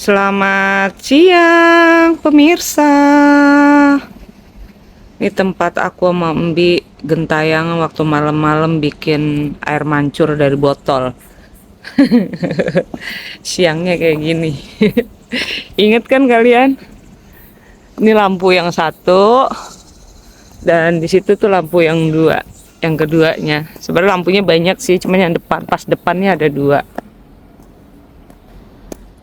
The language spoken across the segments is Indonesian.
Selamat siang pemirsa. Ini tempat aku sama Embi gentayangan waktu malam-malam bikin air mancur dari botol. Siangnya kayak gini. Ingat kan kalian? Ini lampu yang satu dan di situ tuh lampu yang dua. Yang keduanya. Sebenarnya lampunya banyak sih, cuman yang depan pas depannya ada dua.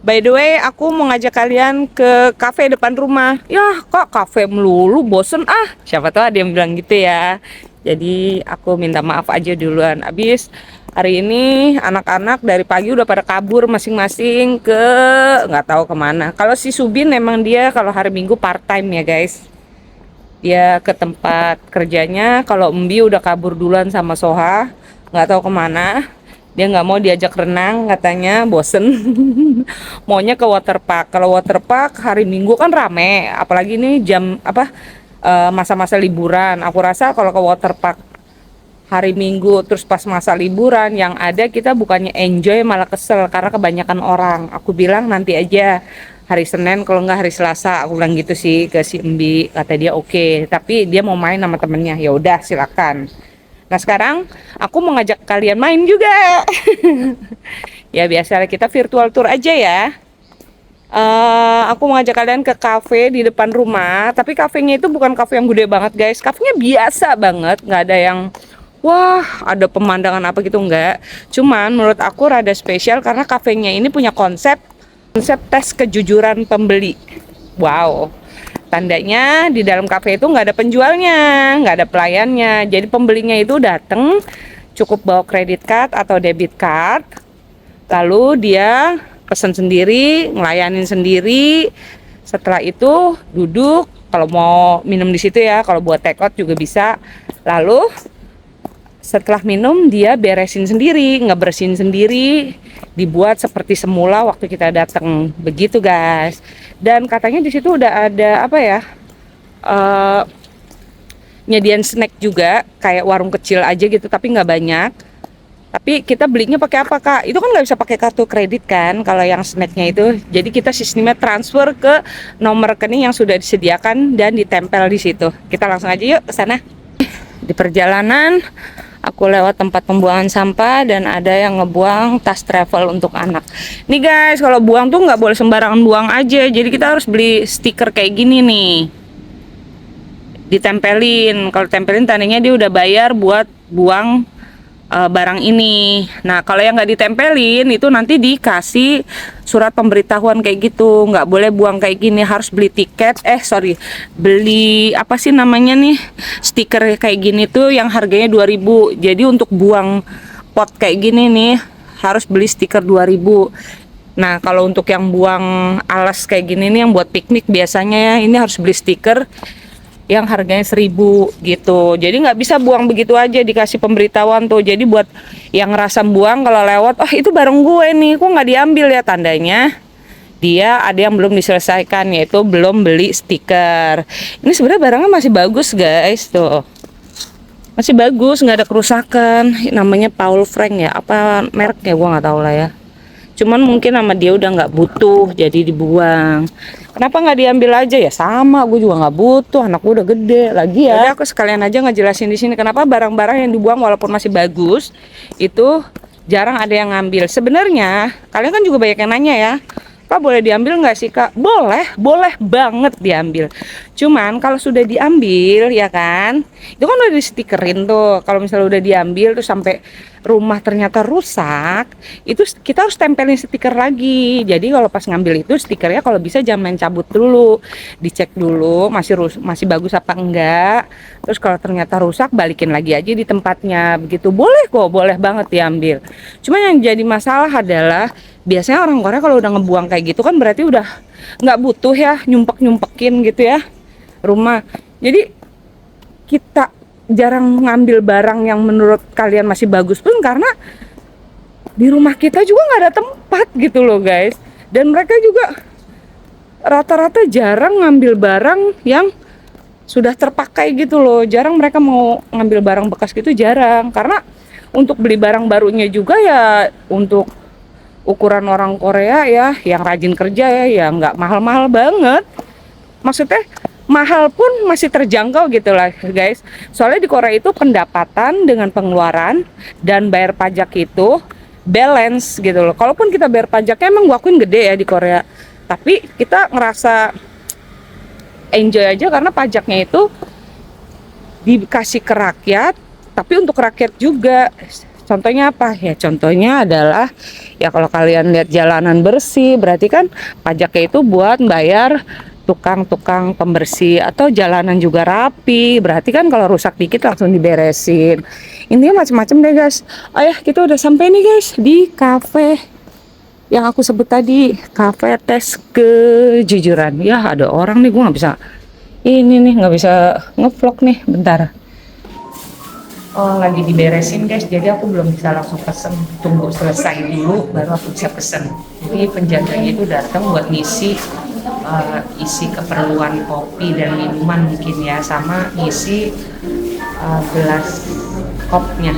By the way, aku mau ngajak kalian ke kafe depan rumah. Ya, kok kafe melulu, bosen ah. Siapa tahu ada yang bilang gitu ya. Jadi aku minta maaf aja duluan. Abis hari ini anak-anak dari pagi udah pada kabur masing-masing ke nggak tahu kemana. Kalau si Subin emang dia kalau hari Minggu part time ya guys. Dia ke tempat kerjanya. Kalau Embi udah kabur duluan sama Soha, nggak tahu kemana. Dia nggak mau diajak renang, katanya bosen. Maunya ke waterpark. Kalau waterpark hari Minggu kan rame, apalagi ini jam apa masa-masa liburan. Aku rasa kalau ke waterpark hari Minggu terus pas masa liburan, yang ada kita bukannya enjoy malah kesel karena kebanyakan orang. Aku bilang nanti aja hari Senin, kalau nggak hari Selasa. Aku bilang gitu sih ke si Embi. Kata dia oke, tapi dia mau main sama temennya. Ya udah silakan. Nah sekarang aku mau ngajak kalian main juga. Ya biasa kita virtual tour aja ya. Aku mau ngajak kalian ke kafe di depan rumah. Tapi kafenya itu bukan kafe yang gede banget guys. Kafenya biasa banget, nggak ada yang wah ada pemandangan apa gitu, enggak. Cuman menurut aku rada spesial karena kafenya ini punya konsep tes kejujuran pembeli. Wow. Tandanya di dalam kafe itu nggak ada penjualnya, nggak ada pelayannya. Jadi pembelinya itu datang cukup bawa kredit card atau debit card, lalu dia pesan sendiri, ngelayanin sendiri. Setelah itu duduk, kalau mau minum di situ ya, kalau buat take out juga bisa. Lalu setelah minum dia beresin sendiri, ngebersihin sendiri, dibuat seperti semula waktu kita datang, begitu guys. Dan katanya di situ udah ada apa ya, nyediain snack juga kayak warung kecil aja gitu, tapi nggak banyak. Tapi kita belinya pakai apa kak? Itu kan nggak bisa pakai kartu kredit kan kalau yang snacknya itu. Jadi kita sistemnya transfer ke nomor rekening yang sudah disediakan dan ditempel di situ. Kita langsung aja yuk ke sana. Di perjalanan aku lewat tempat pembuangan sampah dan ada yang ngebuang tas travel untuk anak. Nih guys, kalau buang tuh nggak boleh sembarangan buang aja. Jadi kita harus beli stiker kayak gini nih. Ditempelin. Kalau tempelin tandanya dia udah bayar buat buang barang ini. Nah kalau yang nggak ditempelin itu nanti dikasih surat pemberitahuan kayak gitu, nggak boleh buang kayak gini, harus beli tiket. Beli apa sih namanya nih, stiker kayak gini tuh yang harganya 2.000. Jadi untuk buang pot kayak gini nih harus beli stiker 2.000. Nah kalau untuk yang buang alas kayak gini nih yang buat piknik biasanya ya, ini harus beli stiker yang harganya 1.000 gitu. Jadi nggak bisa buang begitu aja, dikasih pemberitahuan tuh. Jadi buat yang ngerasa buang kalau lewat, oh itu barang gue nih, kok nggak diambil ya, tandanya dia ada yang belum diselesaikan, yaitu belum beli stiker. Ini sebenarnya barangnya masih bagus guys, tuh masih bagus, nggak ada kerusakan. Namanya Paul Frank ya, apa mereknya gue nggak tahu lah ya. Cuman mungkin sama dia udah nggak butuh jadi dibuang. Kenapa nggak diambil aja ya? Sama, gue juga nggak butuh, anak gue udah gede lagi ya. Jadi aku sekalian aja ngejelasin di sini kenapa barang-barang yang dibuang walaupun masih bagus itu jarang ada yang ngambil. Sebenarnya kalian kan juga banyak yang nanya ya, Kak boleh diambil nggak sih kak? Boleh, boleh banget diambil. Cuman kalau sudah diambil ya kan, itu kan udah distikerin tuh. Kalau misalnya udah diambil tuh sampai rumah ternyata rusak, itu kita harus tempelin stiker lagi. Jadi kalau pas ngambil itu stikernya kalau bisa jangan main cabut dulu, dicek dulu masih bagus apa enggak. Terus kalau ternyata rusak balikin lagi aja di tempatnya, begitu. Boleh kok, boleh banget diambil. Cuma yang jadi masalah adalah biasanya orang Korea kalau udah ngebuang kayak gitu kan berarti udah nggak butuh ya, nyumpekin gitu ya rumah. Jadi kita jarang ngambil barang yang menurut kalian masih bagus pun karena di rumah kita juga nggak ada tempat gitu loh guys. Dan mereka juga rata-rata jarang ngambil barang yang sudah terpakai gitu loh. Jarang mereka mau ngambil barang bekas gitu, jarang. Karena untuk beli barang barunya juga ya untuk ukuran orang Korea ya, yang rajin kerja ya, ya nggak mahal-mahal banget. Maksudnya mahal pun masih terjangkau gitu lah guys. Soalnya di Korea itu pendapatan dengan pengeluaran dan bayar pajak itu balance gitu loh. Kalaupun kita bayar pajaknya emang gua akuin gede ya di Korea, tapi kita ngerasa enjoy aja karena pajaknya itu dikasih ke rakyat, tapi untuk rakyat juga. Contohnya apa ya? Contohnya adalah ya kalau kalian lihat jalanan bersih, berarti kan pajaknya itu buat bayar tukang-tukang pembersih, atau jalanan juga rapi, berarti kan kalau rusak dikit langsung diberesin. Intinya macam-macam deh guys. Oh ya, kita udah sampai nih guys di cafe yang aku sebut tadi, cafe tes kejujuran. Ya ada orang nih, gue nggak bisa ini nih, nggak bisa ngevlog nih, bentar. Oh lagi diberesin guys, jadi aku belum bisa langsung pesen, tunggu selesai dulu baru aku bisa pesen. Jadi penjaganya itu datang buat ngisi isi keperluan kopi dan minuman mungkin ya, sama ngisi gelas kopnya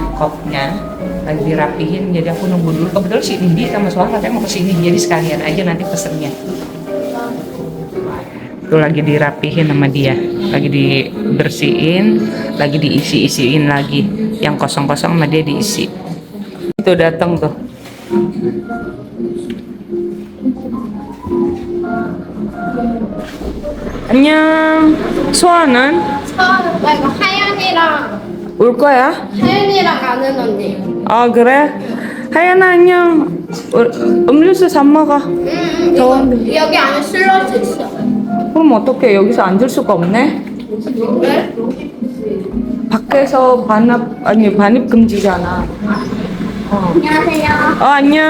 lagi dirapihin, jadi aku nunggu dulu. Kebetulan si Indi sama suara katanya mau kesini, jadi sekalian aja nanti pesennya. Itu lagi dirapihin sama dia, lagi dibersihin, lagi diisi-isiin lagi, yang kosong-kosong sama dia diisi. Itu datang tuh. 안녕. 소아는 나 이거 하연이랑 올 거야? 하연이랑 아는 언니. 아 그래? 하연아 안녕. 음료수 사 먹어. 더운데. 여기 안에 슬러지 있어. 그럼 어떡해? 여기서 앉을 수가 없네. 왜? 밖에서 반입 금지잖아. 안녕하세요. 안녕.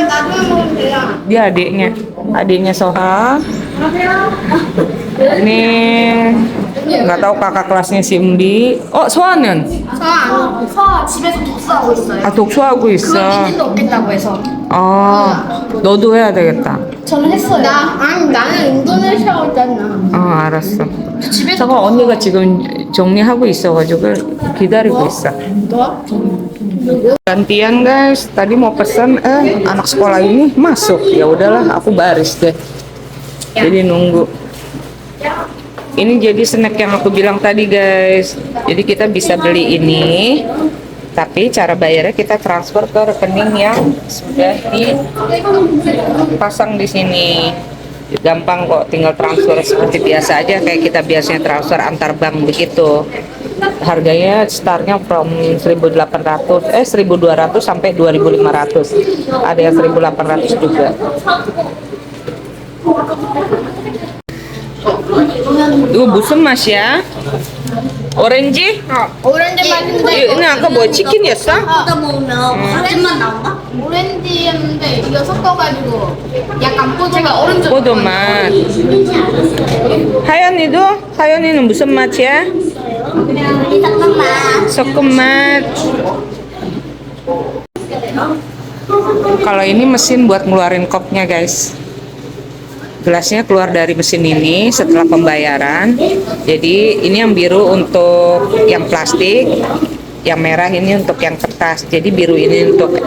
나중에 먹으면 돼요. Dia adiknya Soha. Ini nggak tahu kakak kelasnya si Umdi. Oh 소아는? 서 집에서 독서하고 있어요. 아 독서하고 있어. 민지도 없겠다고 해서. 너도 해야 되겠다. 저는 했어요. 나는 인도네시아 갔잖아. 알았어. 집에서 저거 언니가 지금 정리하고 있어가지고 기다리고 있어. 너? Gantian guys, tadi mau pesan anak sekolah ini masuk, ya udahlah aku baris deh. Jadi nunggu. Ini jadi snack yang aku bilang tadi guys. Jadi kita bisa beli ini, tapi cara bayarnya kita transfer ke rekening yang sudah dipasang di sini. Gampang kok, tinggal transfer seperti biasa aja kayak kita biasanya transfer antar bank begitu. Harganya startnya from 1.200 sampai 2.500. Ada yang 1.800 juga. Itu 무슨 맛이야? 오렌지? 오렌지 맛인데. ini 아까 뭐 치킨이었어? 먹다 보면 오렌지만 나온다? 오렌지인데 이거 섞어가지고 약간 포도가 오렌지. 포도 맛. 하연이는 무슨 맛이야? 잠깐만. Sokum mat. Kalau ini mesin buat ngeluarin kopnya guys. Gelasnya keluar dari mesin ini setelah pembayaran. Jadi ini yang biru untuk yang plastik, yang merah ini untuk yang kertas. Jadi biru ini untuk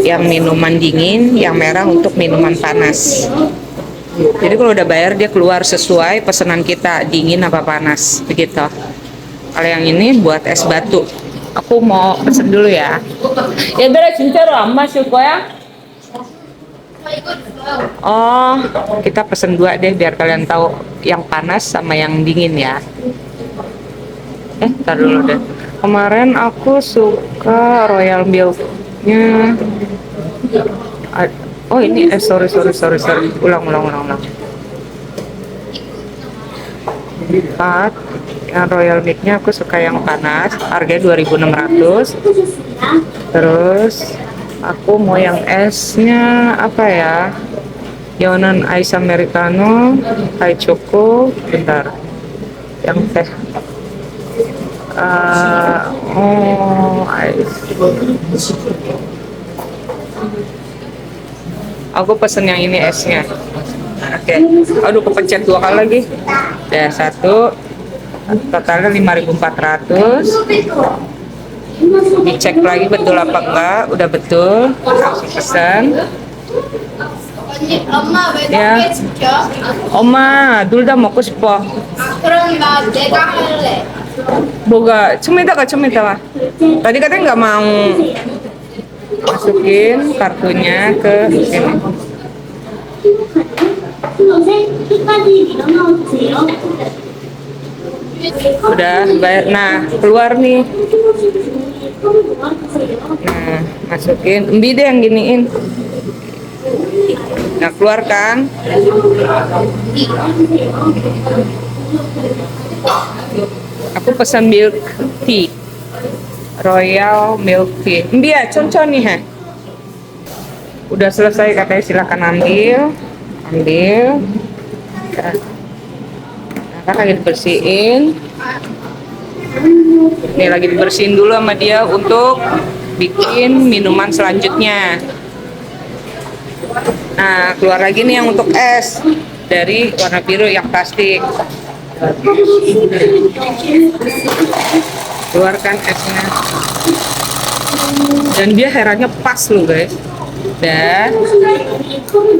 yang minuman dingin, yang merah untuk minuman panas. Jadi kalau udah bayar dia keluar sesuai pesanan kita, dingin apa panas begitu. Kalau yang ini buat es batu. Aku mau pesen dulu ya. 얘들아 진짜로 안 마실 거야? Oh, kita pesen dua deh biar kalian tahu yang panas sama yang dingin ya. Ntar dulu deh. Kemarin aku suka Royal Milk-nya. Oh ini sorry. Ulang. Empat. Yang Royal Milk-nya aku suka yang panas, harganya 2.600. Terus aku mau yang esnya apa ya? Yonan Ice Americano, High Choco, bentar. Yang teh. Ice. Aku pesen yang ini esnya. Oke. Aduh kepencet 2 kali lagi. Ya, 1. Totalnya 5.400. Dicek lagi betul apa enggak, udah betul langsung pesan. 언니, 엄마 왜 야. 떡게 시켜? 엄마 둘 다 먹고 싶어. 그럼 내가 할래. 뭐가 춤에다가. Tadi katanya nggak mau masukin kartunya ke sini. 선생 끝까지 일어나주세요. Udah bayar. Nah, keluar nih. Nah, masukin. Embi deh yang giniin. Nah, keluar kan? Aku pesan milk tea. Royal milk tea. Embi ya, contoh nih, ha. Udah selesai katanya, silakan ambil. Nah, kan lagi dibersihin. Ini lagi dibersihin dulu sama dia untuk bikin minuman selanjutnya. Nah, keluar lagi nih yang untuk es dari warna biru yang plastik. Keluarkan esnya. Dan dia herannya pas loh guys. Dan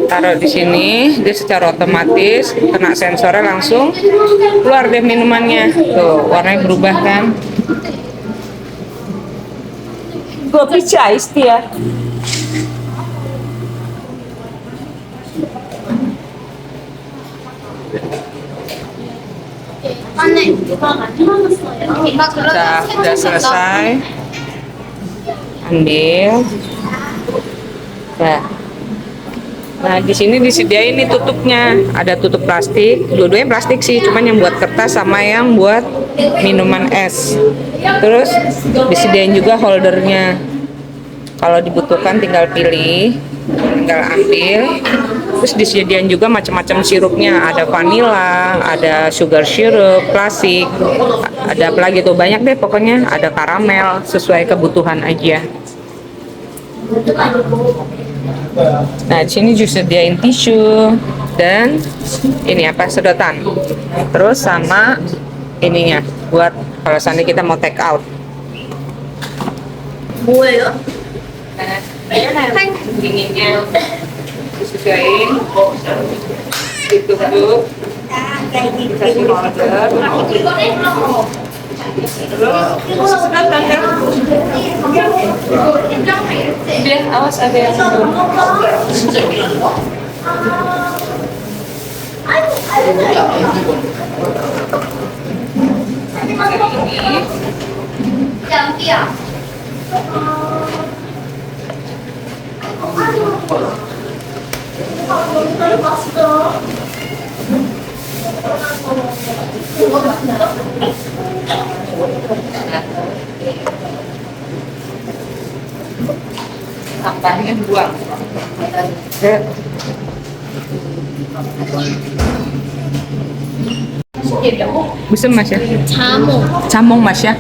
taruh di sini, dia secara otomatis kena sensornya langsung keluar deh minumannya. Tuh, warnanya berubah kan? Kopi iced tea ya. 안에 Udah selesai. Ambil. Nah, di sini disediain nih tutupnya. Ada tutup plastik, dua-duanya plastik sih, cuman yang buat kertas sama yang buat minuman es. Terus disediain juga holdernya. Kalau dibutuhkan tinggal pilih, tinggal ambil. Terus disediain juga macam-macam sirupnya. Ada vanilla, ada sugar syrup, klasik, ada apa lagi tuh, banyak deh pokoknya. Ada karamel, sesuai kebutuhan aja. Nah, di sini juga sediain tisu dan ini apa, sedotan. Terus sama ininya buat kalau seandainya kita mau take out. 뭐예요? Dinginnya disediain, ditutup, kasih holder. Terus sedotan kan? Dia awas ada yang 짱이야. sampahnya buang. Bisa mas ya? Camung mas ya?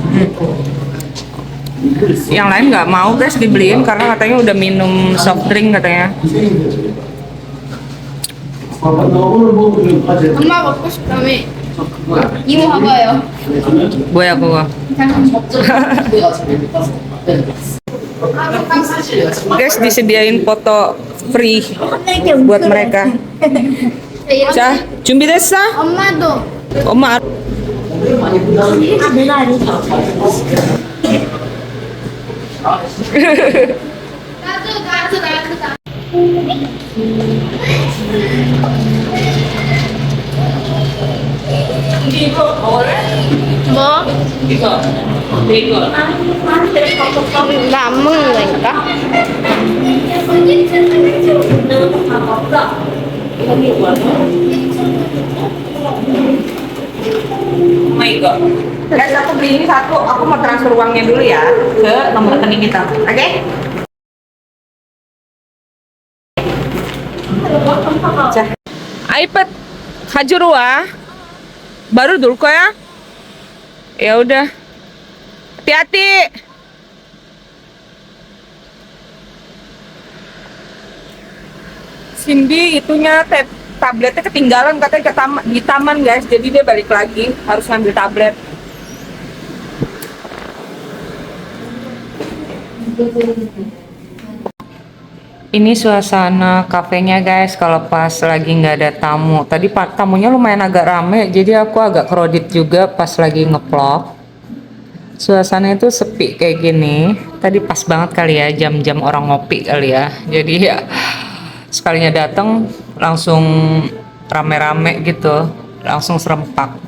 Yang lain nggak mau guys dibeliin karena katanya udah minum soft drink katanya. 엄마 먹고 싶다며. 이모 봐봐요. Boy aku kok. Guys disediain foto free buat mereka. 자, 준비됐어? 엄마도. 엄마 내가 알려줘. 나도. 이거 먹을래? 뭐? 이거. 나 안 먹는 거니까. Oh my god. Guys, aku beli ini satu. Aku mau transfer uangnya dulu ya ke nomor rekening kita. Oke? 자, 아이팟 가지러 와. 바로 놀 거야? Ya udah. Hati-hati. Cindy itunya tabletnya ketinggalan katanya di taman guys, jadi dia balik lagi harus ngambil tablet. Ini suasana kafenya guys, kalau pas lagi nggak ada tamu. Tadi tamunya lumayan agak rame, jadi aku agak crowded juga pas lagi ngevlog. Suasana itu sepi kayak gini. Tadi pas banget kali ya, jam-jam orang ngopi kali ya. Jadi ya sekalinya datang langsung rame-rame gitu, langsung serempak.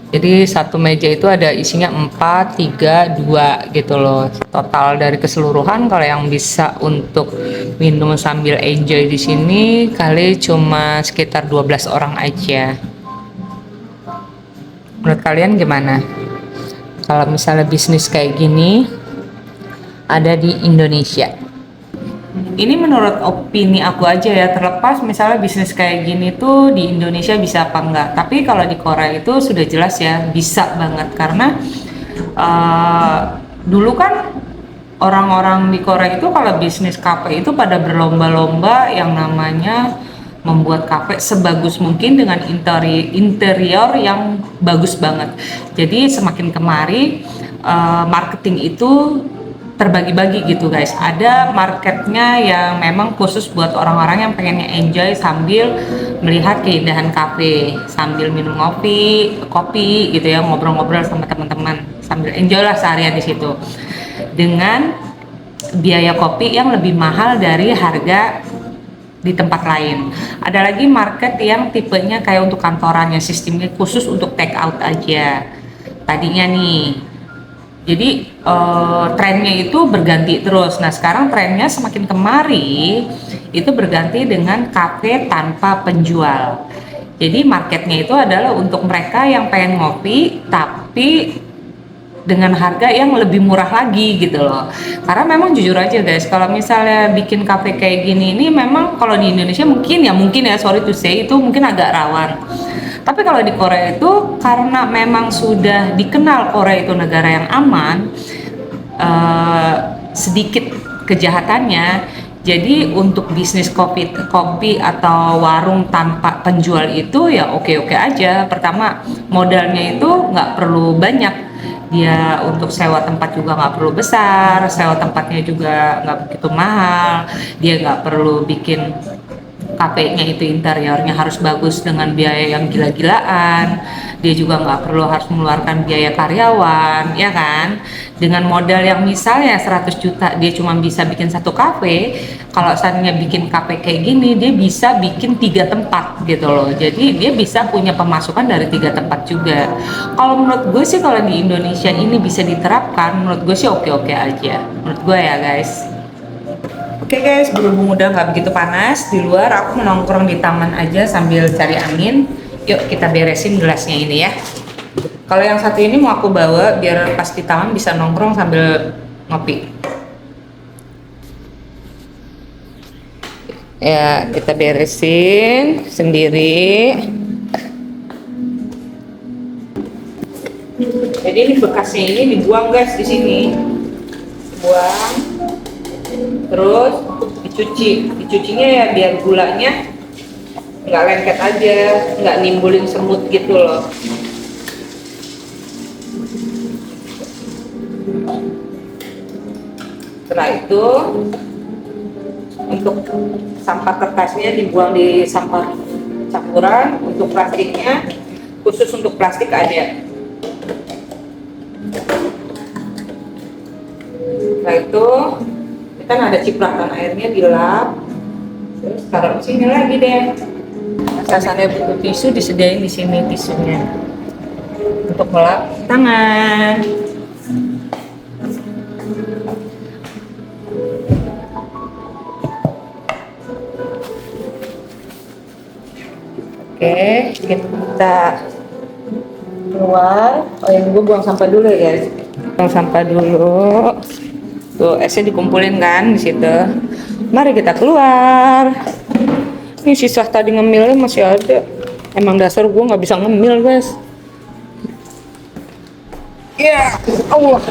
Jadi satu meja itu ada isinya 4, 3, 2 gitu loh. Total dari keseluruhan kalau yang bisa untuk minum sambil enjoy di sini kali cuma sekitar 12 orang aja. Menurut kalian gimana? Kalau misalnya bisnis kayak gini ada di Indonesia? Ini menurut opini aku aja ya, terlepas misalnya bisnis kayak gini tuh di Indonesia bisa apa enggak. Tapi kalau di Korea itu sudah jelas ya bisa banget, karena dulu kan orang-orang di Korea itu kalau bisnis kafe itu pada berlomba-lomba yang namanya membuat kafe sebagus mungkin dengan interior yang bagus banget. Jadi semakin kemari marketing itu terbagi-bagi gitu guys. Ada marketnya yang memang khusus buat orang-orang yang pengennya enjoy sambil melihat keindahan kafe, sambil minum kopi gitu ya, ngobrol-ngobrol sama teman-teman sambil enjoy lah seharian di situ. Dengan biaya kopi yang lebih mahal dari harga di tempat lain. Ada lagi market yang tipenya kayak untuk kantorannya, sistemnya khusus untuk take out aja. Tadinya nih. Jadi trennya itu berganti terus. Nah sekarang trennya semakin kemari itu berganti dengan kafe tanpa penjual. Jadi marketnya itu adalah untuk mereka yang pengen ngopi tapi dengan harga yang lebih murah lagi gitu loh. Karena memang jujur aja guys, kalau misalnya bikin kafe kayak gini ini memang kalau di Indonesia mungkin ya sorry to say itu mungkin agak rawan. Tapi kalau di Korea itu karena memang sudah dikenal Korea itu negara yang aman, sedikit kejahatannya. Jadi untuk bisnis kopi atau warung tanpa penjual itu ya oke-oke aja. Pertama modalnya itu nggak perlu banyak. Dia untuk sewa tempat juga nggak perlu besar, sewa tempatnya juga nggak begitu mahal. Dia nggak perlu bikin kafenya itu interiornya harus bagus dengan biaya yang gila-gilaan. Dia juga nggak perlu harus mengeluarkan biaya karyawan, ya kan? Dengan modal yang misalnya 100 juta dia cuma bisa bikin satu kafe. Kalau seandainya bikin kafe kayak gini, dia bisa bikin 3 tempat gitu loh. Jadi dia bisa punya pemasukan dari 3 tempat juga. Kalau menurut gue sih kalau di Indonesia ini bisa diterapkan, menurut gue sih oke-oke aja. Menurut gue ya guys. Oke guys, berhubung udah nggak begitu panas di luar, aku menongkrong di taman aja sambil cari angin. Yuk kita beresin gelasnya ini ya. Kalau yang satu ini mau aku bawa biar pas di taman bisa nongkrong sambil ngopi. Ya kita beresin sendiri. Jadi ini bekasnya ini dibuang guys di sini. Buang. Terus dicucinya ya biar gulanya nggak lengket aja, nggak nimbulin semut gitu loh. Setelah itu untuk sampah kertasnya dibuang di sampah campuran. Untuk plastiknya khusus untuk plastik ada. Setelah itu kan ada cipratan airnya dilap, terus taruh di sini lagi deh. Sasannya butuh tisu disediain di sini tisunya untuk melap tangan. Oke, kita keluar. Oh yang gue buang sampah dulu ya guys. Buang sampah dulu. Tuh esnya dikumpulin kan di situ. Mari kita keluar. Ini sisa tadi ngemilnya masih ada. Emang dasar gue nggak bisa ngemil guys. Ya Allah.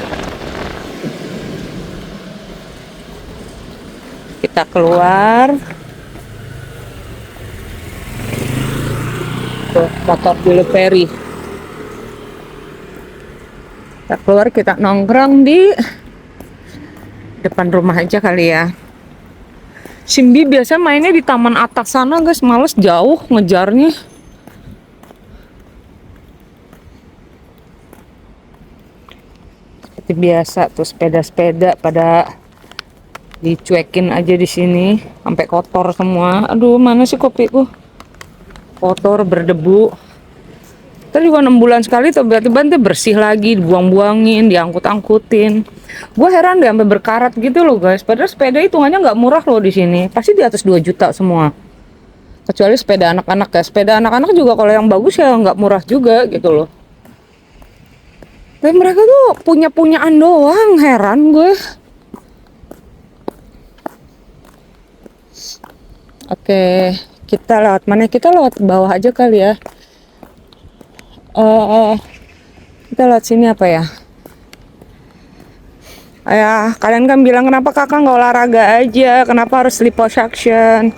Kita keluar. Tuh motor delivery. Kita keluar, kita nongkrong di depan rumah aja kali ya. Simbi biasa mainnya di taman atas sana guys, males jauh ngejarnya. Seperti biasa tuh sepeda-sepeda pada dicuekin aja di sini sampai kotor semua. Aduh, mana sih kopiku? Kotor, berdebu. Terus juga 6 bulan sekali tuh tiba-tiba nanti bersih lagi, dibuang-buangin, diangkut-angkutin. Gue heran deh sampai berkarat gitu loh guys. Padahal sepeda hitungannya nggak murah loh di sini. Pasti di atas 2 juta semua. Kecuali sepeda anak-anak ya. Sepeda anak-anak juga kalau yang bagus ya nggak murah juga gitu loh. Tapi mereka tuh punya-punyaan doang, heran gue. Oke, kita lewat mana? Kita lewat bawah aja kali ya. Kita lewat sini apa ya? Kalian kan bilang kenapa kakak nggak olahraga aja? Kenapa harus liposuction?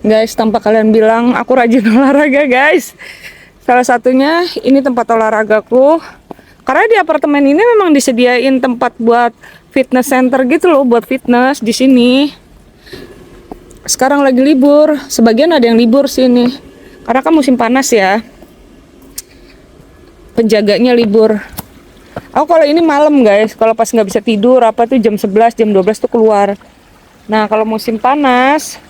Guys, tanpa kalian bilang aku rajin olahraga guys. Salah satunya ini tempat olahragaku. Karena di apartemen ini memang disediain tempat buat fitness center gitu loh, buat fitness di sini. Sekarang lagi libur, sebagian ada yang libur sini. Karena kan musim panas ya. Penjaganya libur. Aku kalau ini malam guys, kalau pas nggak bisa tidur apa tuh jam 11, jam 12 tuh keluar. Nah kalau musim panas,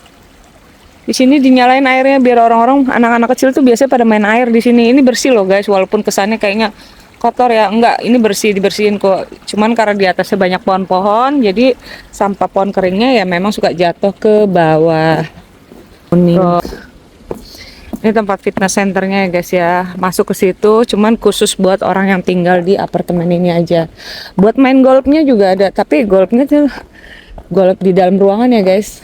di sini dinyalain airnya biar orang-orang, anak-anak kecil tuh biasanya pada main air di sini. Ini bersih loh guys, walaupun kesannya kayaknya kotor ya, enggak, ini bersih, dibersihin kok. Cuman karena di atasnya banyak pohon-pohon, jadi sampah pohon keringnya ya memang suka jatuh ke bawah. Ini tempat fitness centernya ya guys ya. Masuk ke situ cuman khusus buat orang yang tinggal di apartemen ini aja. Buat main golfnya juga ada, tapi golfnya tuh golf di dalam ruangan ya guys.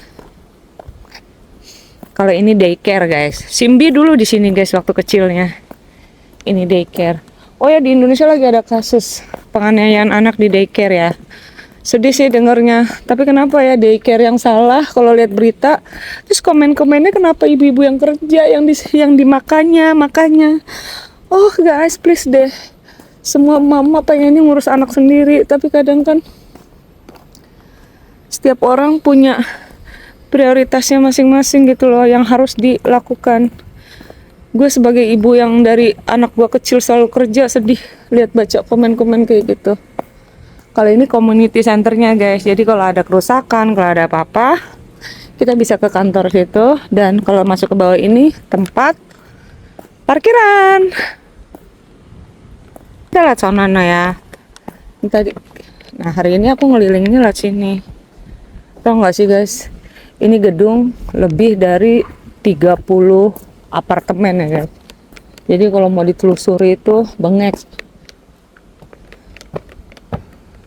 Kalau ini daycare guys. Simbi dulu di sini guys waktu kecilnya. Ini daycare. Oh ya, di Indonesia lagi ada kasus penganiayaan anak di daycare ya. Sedih sih dengernya, tapi kenapa ya daycare yang salah kalau lihat berita. Terus komen-komennya kenapa ibu-ibu yang kerja yang dimakannya makanya. Oh guys, please deh. Semua mama pengennya ngurus anak sendiri, tapi kadang kan setiap orang punya prioritasnya masing-masing gitu loh yang harus dilakukan. Gue sebagai ibu yang dari anak gue kecil selalu kerja, sedih lihat baca komen-komen kayak gitu. Kalau ini community centernya guys, jadi kalau ada kerusakan, kalau ada apa-apa, kita bisa ke kantor situ. Dan kalau masuk ke bawah ini tempat parkiran. Kita lihat sana ya. Tadi, nah hari ini aku ngelilinginnya lihat sini. Tahu nggak sih guys? Ini gedung lebih dari 30 apartemen ya guys. Jadi kalau mau ditelusuri itu bengek.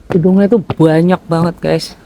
Gedungnya itu banyak banget guys.